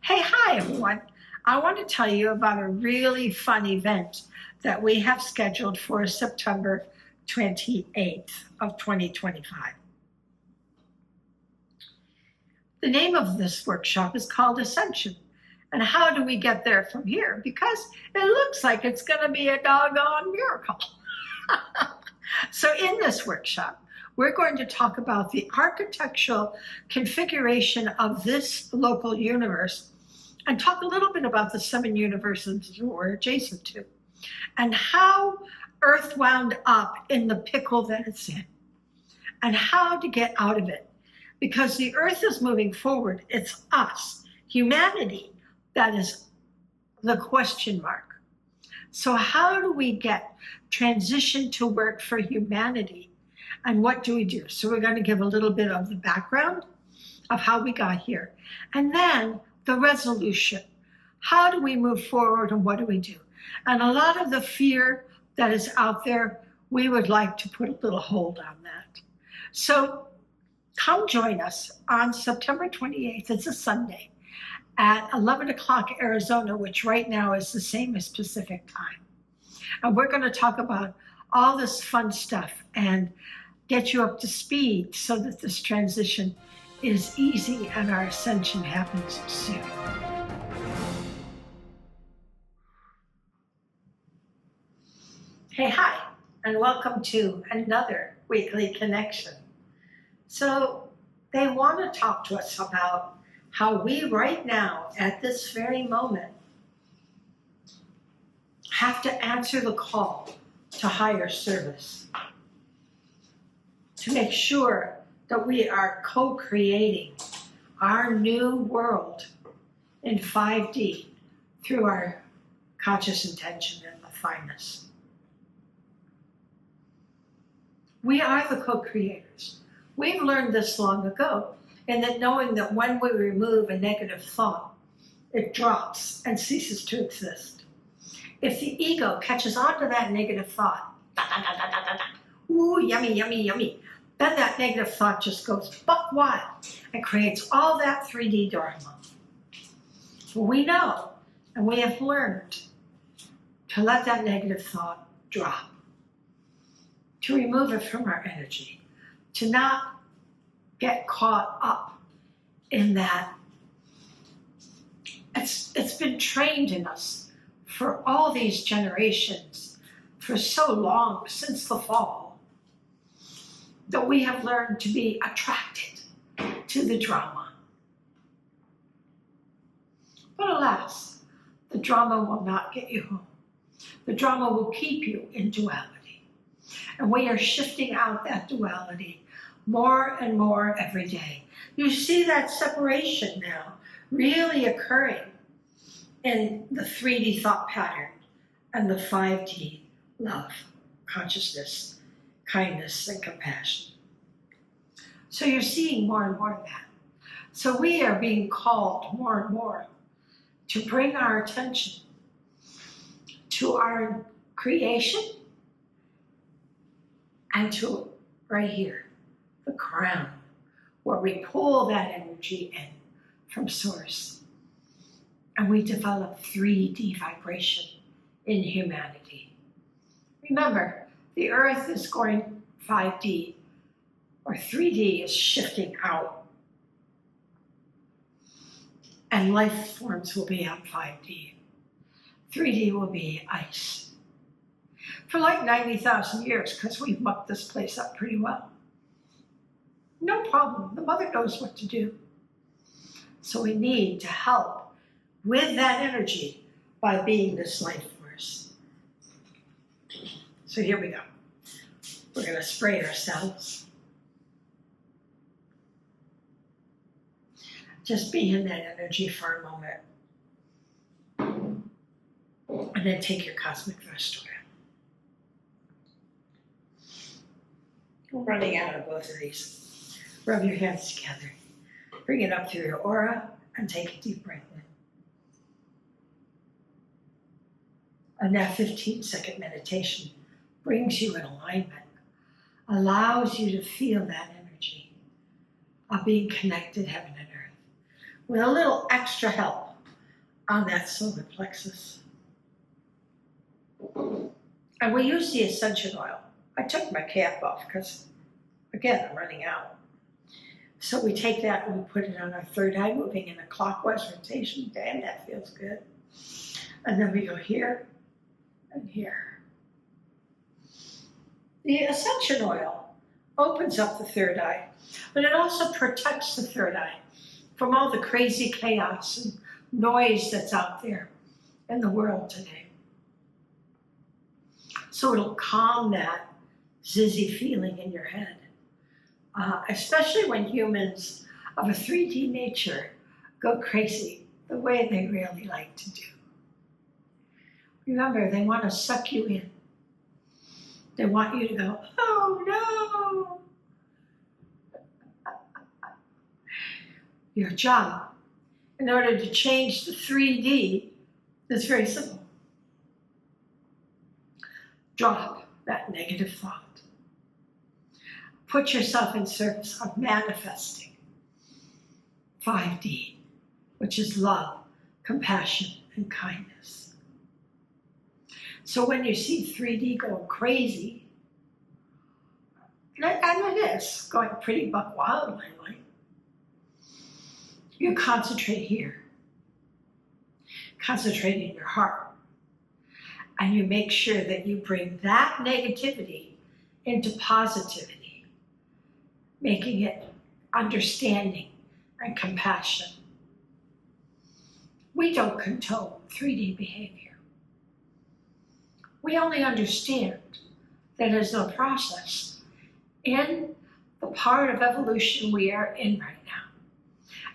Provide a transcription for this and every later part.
Hey, hi everyone. I want to tell you about a really fun event that we have scheduled for September 28th of 2025. The name of this workshop is called Ascension. And how do we get there from here? Because it looks like it's going to be a doggone miracle. So in this workshop, we're going to talk about the architectural configuration of this local universe and talk a little bit about the 7 universes we're adjacent to and how Earth wound up in the pickle that it's in and how to get out of it. Because the Earth is moving forward, it's us, humanity, that is the question mark. So how do we get transition to work for humanity? And what do we do? So we're going to give a little bit of the background of how we got here. And then the resolution. How do we move forward and what do we do? And a lot of the fear that is out there, we would like to put a little hold on that. So come join us on September 28th. It's a Sunday at 11 o'clock Arizona, which right now is the same as Pacific time. And we're going to talk about all this fun stuff and get you up to speed so that this transition is easy and our ascension happens soon. Hey, hi, and welcome to another weekly connection. So they want to talk to us about how we right now, at this very moment, have to answer the call to higher service, to make sure that we are co-creating our new world in 5D through our conscious intention and the fineness. We are the co-creators. We've learned this long ago, and that knowing that when we remove a negative thought, it drops and ceases to exist. If the ego catches on to that negative thought, ooh, yummy, yummy, yummy, then that negative thought just goes buck wild and creates all that 3D drama. We know, and we have learned to let that negative thought drop, to remove it from our energy, to not get caught up in that. It's been trained in us for all these generations, for so long, since the fall, that we have learned to be attracted to the drama. But alas, the drama will not get you home. The drama will keep you in duality. And we are shifting out that duality more and more every day. You see that separation now really occurring in the 3D thought pattern and the 5D love, consciousness, kindness, and compassion. So you're seeing more and more of that. So we are being called more and more to bring our attention to our creation and to right here, the crown, where we pull that energy in from source and we develop 3D vibration in humanity. Remember, the earth is going 5D, or 3D is shifting out, and life forms will be on 5D. 3D will be ice. For like 90,000 years, because we've mucked this place up pretty well. No problem, the mother knows what to do. So we need to help with that energy by being this life force. So here we go. We're going to spray ourselves. Just be in that energy for a moment. And then take your cosmic vest oil. We're running out of both of these. Rub your hands together. Bring it up through your aura and take a deep breath in. And that 15-second meditation brings you in alignment, allows you to feel that energy of being connected heaven and earth with a little extra help on that solar plexus. And we use the essential oil. I took my cap off because, again, I'm running out. So we take that and we put it on our third eye, moving in a clockwise rotation. Damn, that feels good. And then we go here and here. The essential oil opens up the third eye, but it also protects the third eye from all the crazy chaos and noise that's out there in the world today. So it'll calm that zizzy feeling in your head, especially when humans of a 3D nature go crazy the way they really like to do. Remember, they want to suck you in. They want you to go, oh no. Your job, in order to change the 3D, is very simple. Drop that negative thought. Put yourself in service of manifesting 5D, which is love, compassion, and kindness. So when you see 3D going crazy, and it is going pretty buck wild lately, you concentrate here. Concentrate in your heart. And you make sure that you bring that negativity into positivity, making it understanding and compassion. We don't condone 3D behavior. We only understand that as a process in the part of evolution we are in right now.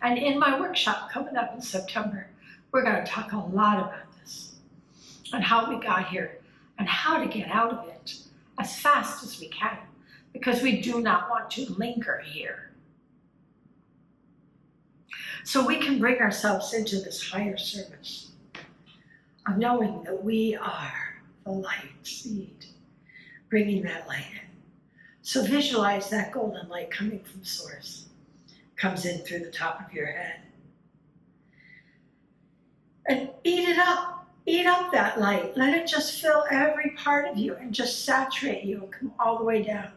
And in my workshop coming up in September, we're going to talk a lot about this and how we got here and how to get out of it as fast as we can, because we do not want to linger here. So we can bring ourselves into this higher service of knowing that we are the light seed, bringing that light in. So visualize that golden light coming from source, comes in through the top of your head. And eat it up. Eat up that light. Let it just fill every part of you and just saturate you and come all the way down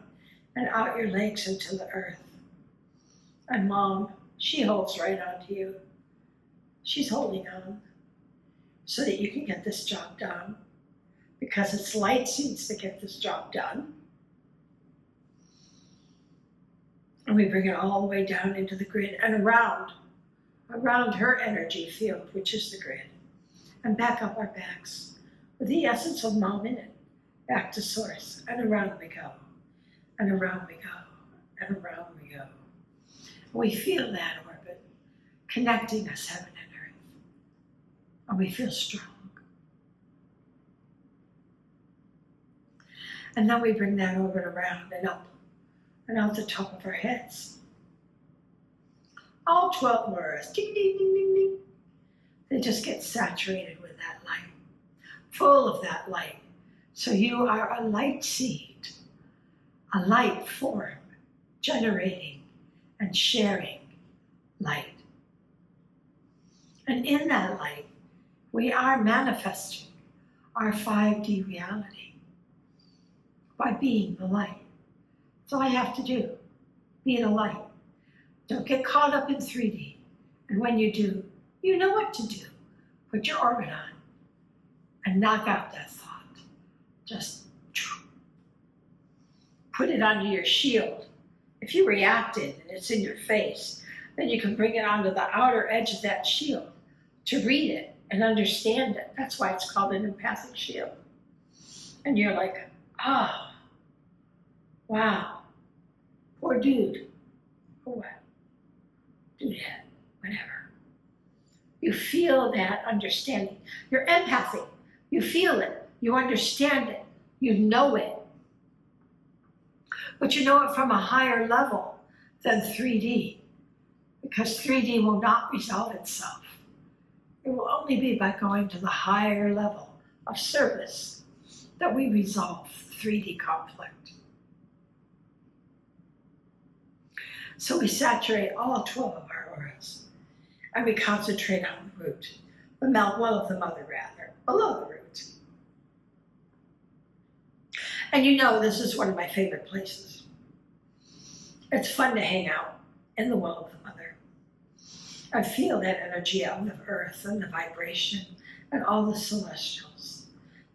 and out your legs into the earth. And Mom, she holds right on to you. She's holding on so that you can get this job done, because it's light seeds that get this job done. And we bring it all the way down into the grid and around her energy field, which is the grid, and back up our backs with the essence of Mom in it, back to source, and around we go, and around we go, and around we go. We feel that orbit connecting us, heaven and earth, and we feel strong. And then we bring that orbit around and up and out the top of our heads. All 12 auras, ding, ding, ding, ding, ding. They just get saturated with that light, full of that light. So you are a light seed, a light form, generating and sharing light. And in that light, we are manifesting our 5D reality by being the light. That's all I have to do, be the light. Don't get caught up in 3D. And when you do, you know what to do. Put your orbit on and knock out that thought. Just put it onto your shield. If you reacted and it's in your face, then you can bring it onto the outer edge of that shield to read it and understand it. That's why it's called an empathic shield. And you're like, ah, wow, poor dude, or what? Dudette, whatever. You feel that understanding. You're empathic. You feel it. You understand it. You know it. But you know it from a higher level than 3D, because 3D will not resolve itself. It will only be by going to the higher level of service that we resolve 3D conflict. So we saturate all 12 of our auras, and we concentrate on the root, well of the mother rather, below the root. And you know, this is one of my favorite places. It's fun to hang out in the well of the mother. I feel that energy of the earth and the vibration and all the celestials,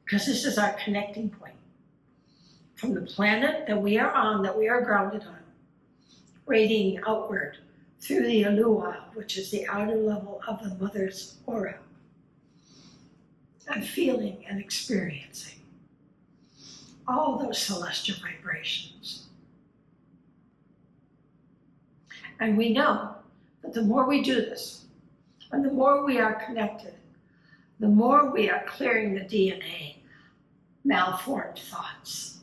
because this is our connecting point from the planet that we are on, that we are grounded on, radiating outward through the Alua, which is the outer level of the mother's aura. I'm feeling and experiencing all those celestial vibrations. And we know that the more we do this, and the more we are connected, the more we are clearing the DNA, malformed thoughts.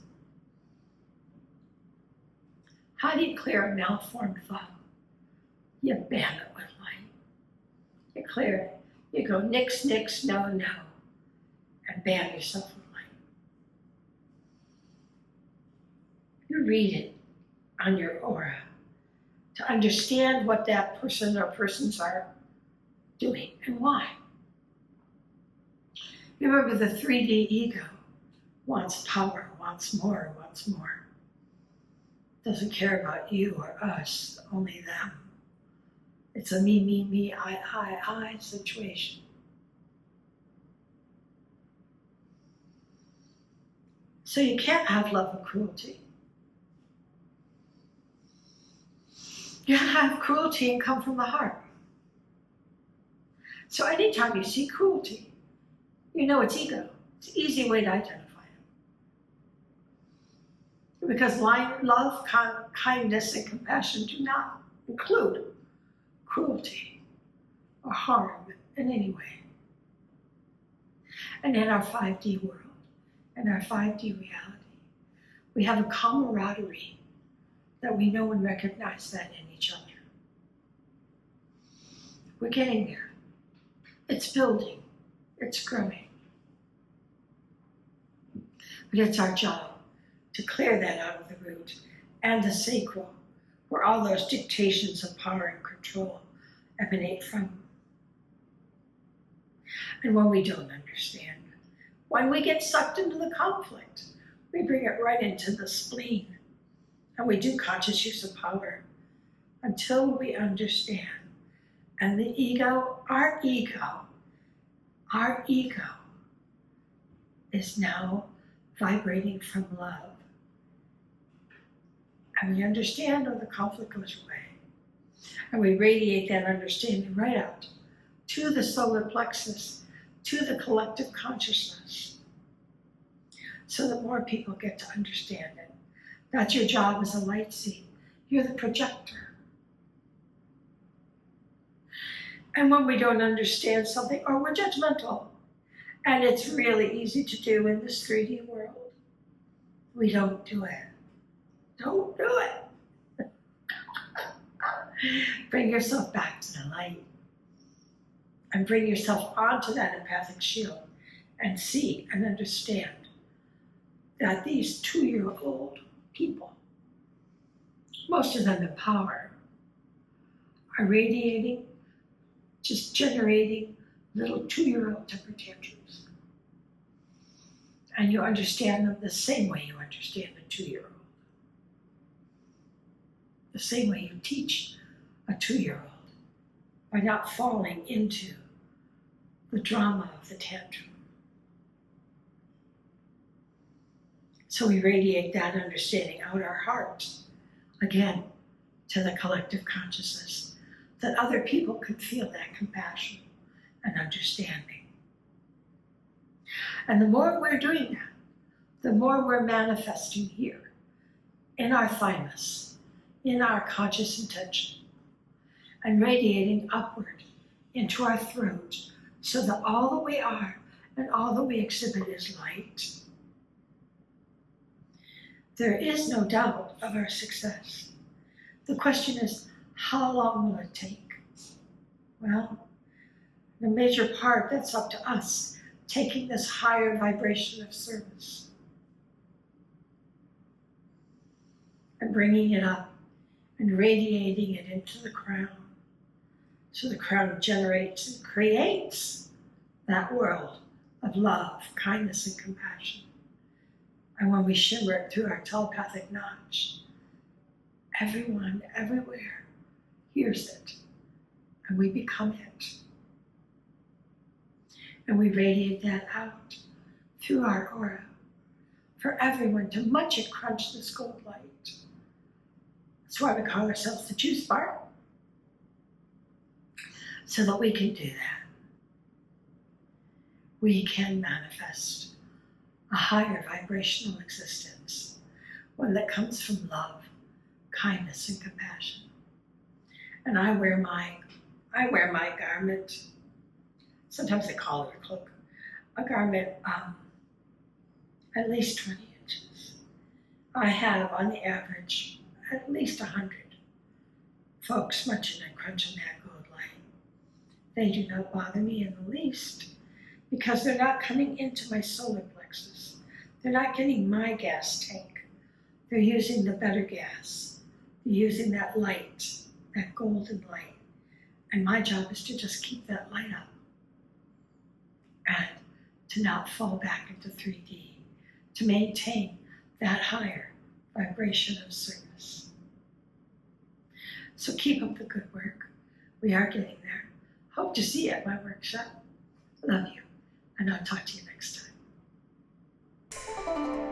How do you clear a malformed thought? You ban it with light. You clear it. You go nix, nix, no, no, and ban yourself with light. You read it on your aura to understand what that person or persons are doing and why. You remember the 3D ego wants power, wants more, wants more. Doesn't care about you or us, only them. It's a me, me, me, I situation. So you can't have love and cruelty. You have cruelty and come from the heart. So anytime you see cruelty, you know it's ego. It's an easy way to identify it. Because love, kindness, and compassion do not include cruelty or harm in any way. And in our 5D world, in our 5D reality, we have a camaraderie that we know and recognize that in each other. We're getting there. It's building. It's growing. But it's our job to clear that out of the root and the sacral, where all those dictations of power and control emanate from. And when we don't understand, when we get sucked into the conflict, we bring it right into the spleen. And we do conscious use of power until we understand. And the ego is now vibrating from love. And we understand, or the conflict goes away. And we radiate that understanding right out to the solar plexus, to the collective consciousness, so that more people get to understand it. That's your job as a light seed. You're the projector. And when we don't understand something, or we're judgmental, and it's really easy to do in this 3D world, we don't do it. Don't do it. Bring yourself back to the light. And bring yourself onto that empathic shield and see and understand that these 2-year-old people, most of them in power, are radiating, just generating little 2-year-old temper tantrums. And you understand them the same way you understand a 2-year-old. The same way you teach a 2-year-old, by not falling into the drama of the tantrum. So we radiate that understanding out our hearts, again, to the collective consciousness, that other people can feel that compassion and understanding. And the more we're doing that, the more we're manifesting here in our thymus, in our conscious intention, and radiating upward into our throat, so that all that we are and all that we exhibit is light. There is no doubt of our success. The question is, how long will it take? Well, in a major part, that's up to us, taking this higher vibration of service and bringing it up and radiating it into the crown. So the crown generates and creates that world of love, kindness, and compassion. And when we shimmer it through our telepathic notch, everyone, everywhere hears it, and we become it. And we radiate that out through our aura for everyone to munch and crunch this gold light. That's why we call ourselves the juice bar, so that we can do that. We can manifest a higher vibrational existence, one that comes from love, kindness, and compassion. And I wear my garment. Sometimes they call it a cloak. A garment at least 20 inches. I have, on the average, at least 100 folks munching and crunching that gold light. They do not bother me in the least, because they're not coming into my solar plexus. They're not getting my gas tank. They're using the better gas. They're using that light, that golden light. And my job is to just keep that light up and to not fall back into 3D, to maintain that higher vibration of service. So keep up the good work. We are getting there. Hope to see you at my workshop. Love you, and I'll talk to you next time.